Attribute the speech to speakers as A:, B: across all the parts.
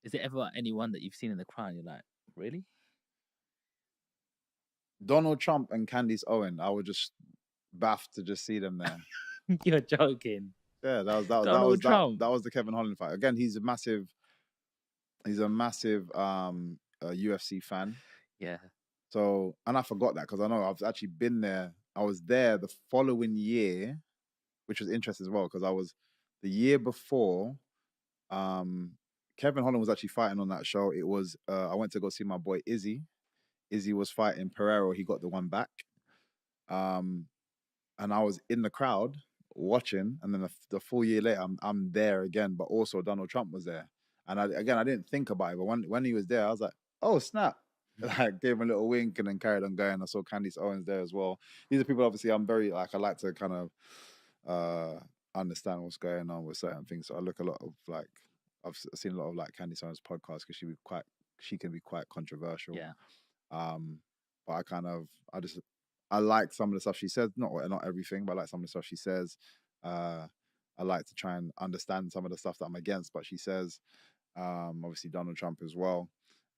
A: Is there ever anyone that you've seen in the crowd and you're like, really?
B: Donald Trump and Candace Owen, I would just baff to just see them there.
A: You're joking.
B: Yeah,
A: Donald Trump.
B: that was the Kevin Holland fight. Again, he's a massive UFC fan.
A: Yeah.
B: So, and I forgot that because I know I've actually been there. I was there the following year, which was interesting as well because I was the year before. Kevin Holland was actually fighting on that show. It was I went to go see my boy Izzy. Izzy was fighting Pereiro. He got the one back. And I was in the crowd watching, and then the full year later, I'm there again. But also Donald Trump was there, and I didn't think about it, but when he was there, I was like, oh snap! I gave him a little wink and then carried on going. I saw Candace Owens there as well. These are people obviously I'm very like I like to kind of understand what's going on with certain things. So I look a lot of like I've seen a lot of like Candace Owens podcasts because she can be quite controversial.
A: Yeah.
B: But I like some of the stuff she says. Not everything, but I like some of the stuff she says. I like to try and understand some of the stuff that I'm against, but she says. Obviously Donald Trump as well.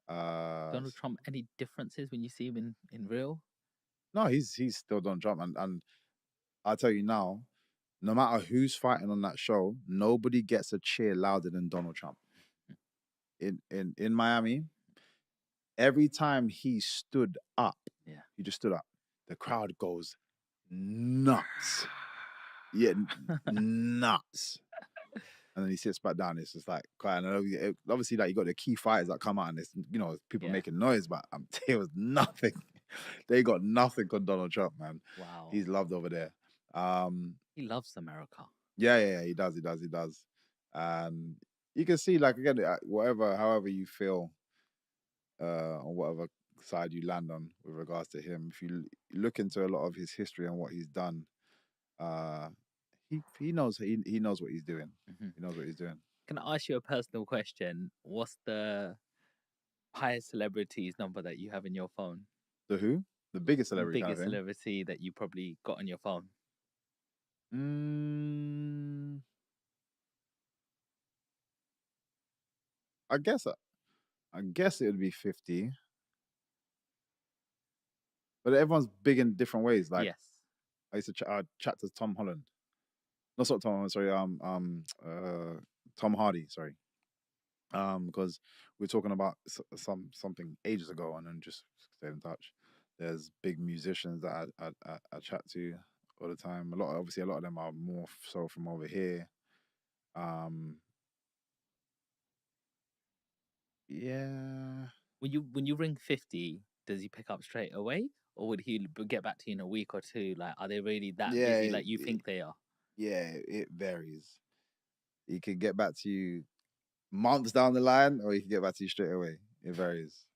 A: Donald Trump, any differences when you see him in real?
B: No, he's still Donald Trump, and I'll tell you now, no matter who's fighting on that show, nobody gets a cheer louder than Donald Trump. In Miami, every time he stood up, he just stood up. The crowd goes nuts. Yeah, nuts. And then he sits back down. It's just like quiet. And obviously, like you got the key fighters that come out, and it's people making noise, but there was nothing. They got nothing on Donald Trump, man.
A: Wow,
B: he's loved over there.
A: He loves America.
B: Yeah, he does. And you can see, like again, however you feel, on whatever side you land on with regards to him. If you look into a lot of his history and what he's done, he knows he knows what he's doing.
A: Mm-hmm.
B: He knows what he's doing.
A: Can I ask you a personal question? What's the highest celebrity's number that you have in your phone?
B: The who? The biggest celebrity.
A: The biggest celebrity that you probably got on your phone.
B: I guess it would be 50. But everyone's big in different ways. Like,
A: yes.
B: I used to chat to Tom Holland. No, not Tom Holland, sorry. Tom Hardy, sorry. Because we were talking about something ages ago, and then just stayed in touch. There's big musicians that I chat to all the time. A lot of them are more so from over here. Yeah.
A: When you ring 50, does he pick up straight away, or would he get back to you in a week or two? Like, are they really that busy like you think they are?
B: Yeah, it varies. He could get back to you months down the line, or he can get back to you straight away. It varies.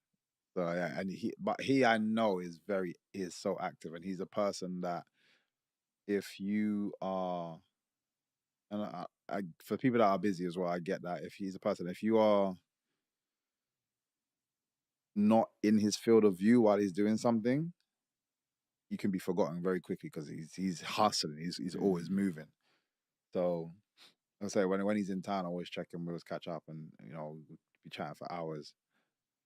B: So yeah, and he I know is so active, and he's a person that if you are, and for people that are busy as well, I get that. If he's a person, if you are not in his field of view while he's doing something, you can be forgotten very quickly because he's hustling. He's always moving. So I say when he's in town, I always check him. We always catch up, and we'll be chatting for hours.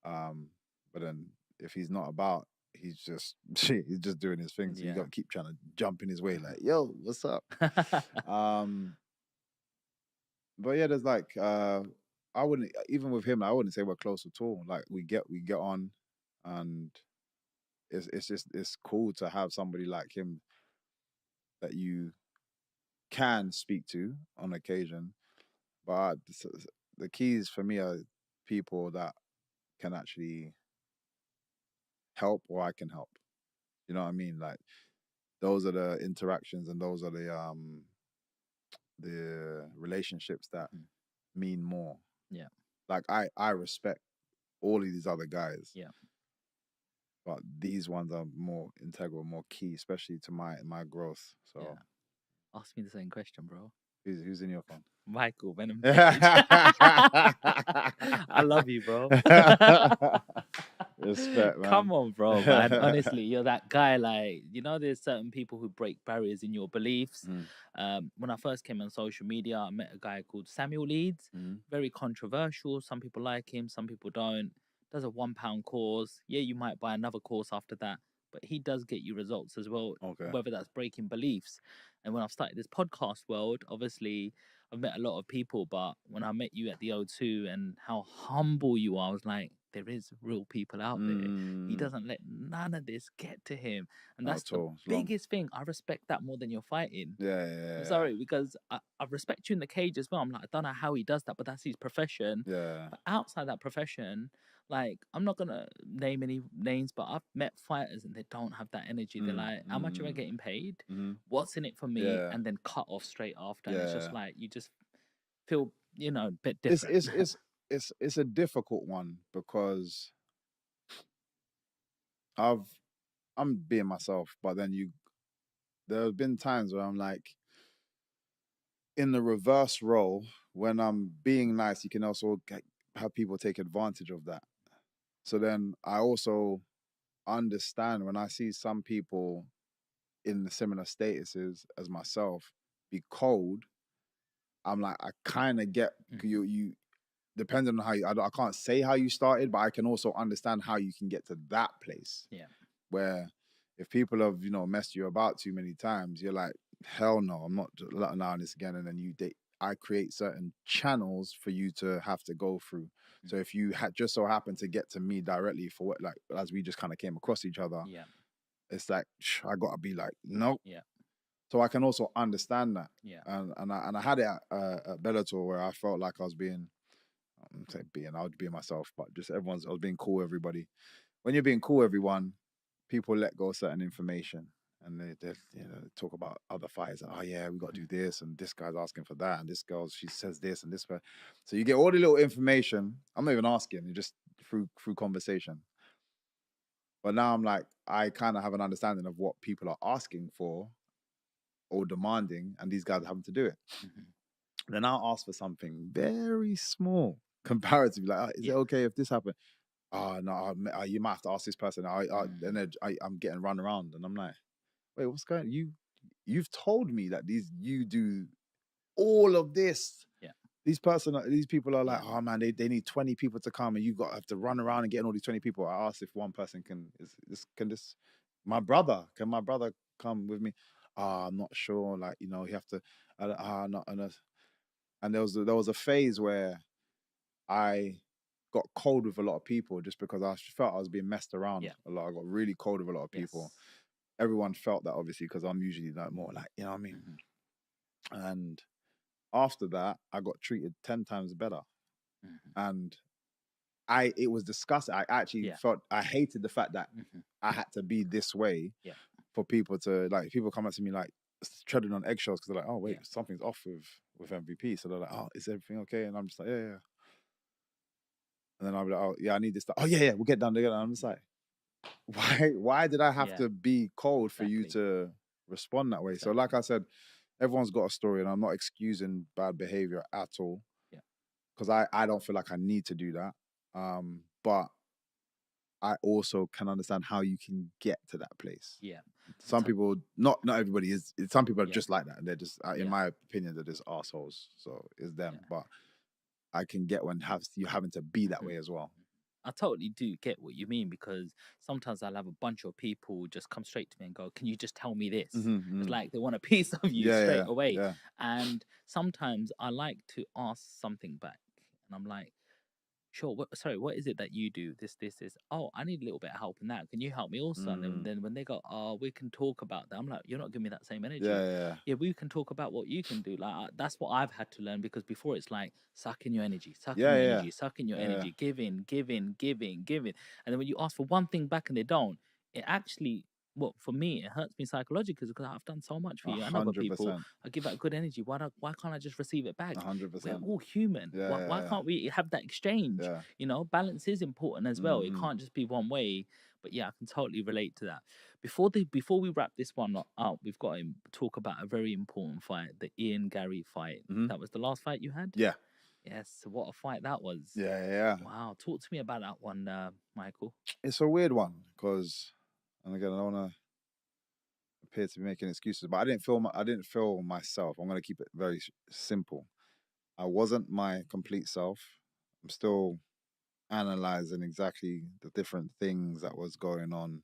B: But then if he's not about, he's just doing his thing. So you got to keep trying to jump in his way, like, yo, what's up? But yeah, there's like I wouldn't, even with him, I wouldn't say we're close at all. Like we get on, and it's cool to have somebody like him that you can speak to on occasion. But the keys for me are people that can actually help, or I can help. You know what I mean? Like those are the interactions, and those are the relationships that mean more.
A: Yeah.
B: Like I respect all of these other guys.
A: Yeah.
B: But these ones are more integral, more key, especially to my growth. So
A: ask me the same question, bro.
B: Who's in your phone?
A: Michael Venom Page. I love you, bro.
B: Respect, man.
A: Come on, bro, man. Honestly, you're that guy. Like, there's certain people who break barriers in your beliefs. When I first came on social media, I met a guy called Samuel Leeds. Very controversial. Some people like him, some people don't. Does a £1 course. Yeah, you might buy another course after that, but he does get you results as well.
B: Okay.
A: Whether that's breaking beliefs. And when I've started this podcast world, obviously I've met a lot of people, but when I met you at the O2 and how humble you are, I was like, there is real people out there. He doesn't let none of this get to him. And that's the biggest thing. I respect that more than you're fighting.
B: Yeah.
A: I'm sorry, because I respect you in the cage as well. I'm like, I don't know how he does that, but that's his profession.
B: Yeah.
A: But outside that profession, like, I'm not going to name any names, but I've met fighters and they don't have that energy. They're like, how much am I getting paid? What's in it for me?
B: Yeah.
A: And then cut off straight after. And it's just like, you just feel, a bit different.
B: It's a difficult one because I'm being myself, but then there have been times where I'm like, in the reverse role, when I'm being nice, you can also have people take advantage of that. So then I also understand when I see some people in the similar statuses as myself be cold, I'm like, I kind of get you depending on how I can't say how you started, but I can also understand how you can get to that place.
A: Yeah.
B: Where if people have, messed you about too many times, you're like, hell no, I'm not allowing this again. And then I create certain channels for you to have to go through. So if you had just so happened to get to me directly for what, like, as we just kind of came across each other, it's like, I gotta be like, nope.
A: Yeah.
B: So I can also understand that.
A: Yeah.
B: And I had it at Bellator where I felt like I was being, I would be myself, but just I was being cool with everybody. When you're being cool with everyone, people let go of certain information and they talk about other fighters. Oh yeah, we got to do this, and this guy's asking for that, and this girl, she says this and this. So you get all the little information. I'm not even asking, you just through conversation. But now I'm like, I kind of have an understanding of what people are asking for or demanding, and these guys are having to do it. Then I'll ask for something very small comparatively. Like, is it okay if this happened? Oh no, you might have to ask this person. And then I'm getting run around, and I'm like, wait, what's going on? You've told me that you do all of this.
A: Yeah.
B: These people are like, oh man, they need 20 people to come, and you have to run around and get all these 20 people. I asked if one person can my brother come with me? I'm not sure. Like, you have to. And there was a phase where I got cold with a lot of people just because I felt I was being messed around a lot. I got really cold with a lot of people. Everyone felt that, obviously, because I'm usually like more like, you know what I mean? And after that, I got treated 10 times better. And it was disgusting. I actually felt, I hated the fact that I had to be this way for people to, like, people come up to me like treading on eggshells because they're like, oh wait, something's off with MVP. So they're like, oh, is everything okay? And I'm just like, yeah. And then I'll be like, oh yeah, I need this stuff. Oh yeah, we'll get done together. I'm just like, why did I have to be cold for you to respond that way? So like I said, everyone's got a story, and I'm not excusing bad behavior at all. Yeah. Because I don't feel like I need to do that. But I also can understand how you can get to that place.
A: Yeah.
B: Some people, not everybody is. Some people are just like that, and they're just, in my opinion, they're just assholes. So it's them. Yeah. But I can get when you having to be that way as well.
A: I totally do get what you mean, because sometimes I'll have a bunch of people just come straight to me and go, can you just tell me this? It's like they want a piece of you straight away. Yeah. And sometimes I like to ask something back, and I'm like, sure, what is it that you do? This. Oh, I need a little bit of help in that. Can you help me also? And then when they go, oh, we can talk about that. I'm like, you're not giving me that same energy. Yeah, we can talk about what you can do. Like, that's what I've had to learn, because before it's like, suck in your energy, suck in your energy, give in. And then when you ask for one thing back and they don't, it actually, well, for me, it hurts me psychologically, because I've done so much for you and other people. I give out good energy. Why can't I just receive it back?
B: 100%.
A: We're all human. Why can't we have that exchange? Yeah. Balance is important as well. It can't just be one way. But yeah, I can totally relate to that. Before we wrap this one up, we've got to talk about a very important fight, the Ian Gary fight. That was the last fight you had?
B: Yeah.
A: Yes, what a fight that was.
B: Yeah.
A: Wow, talk to me about that one, Michael.
B: It's a weird one because, and again, I don't want to appear to be making excuses, but I didn't feel myself. I'm going to keep it very simple. I wasn't my complete self. I'm still analyzing exactly the different things that was going on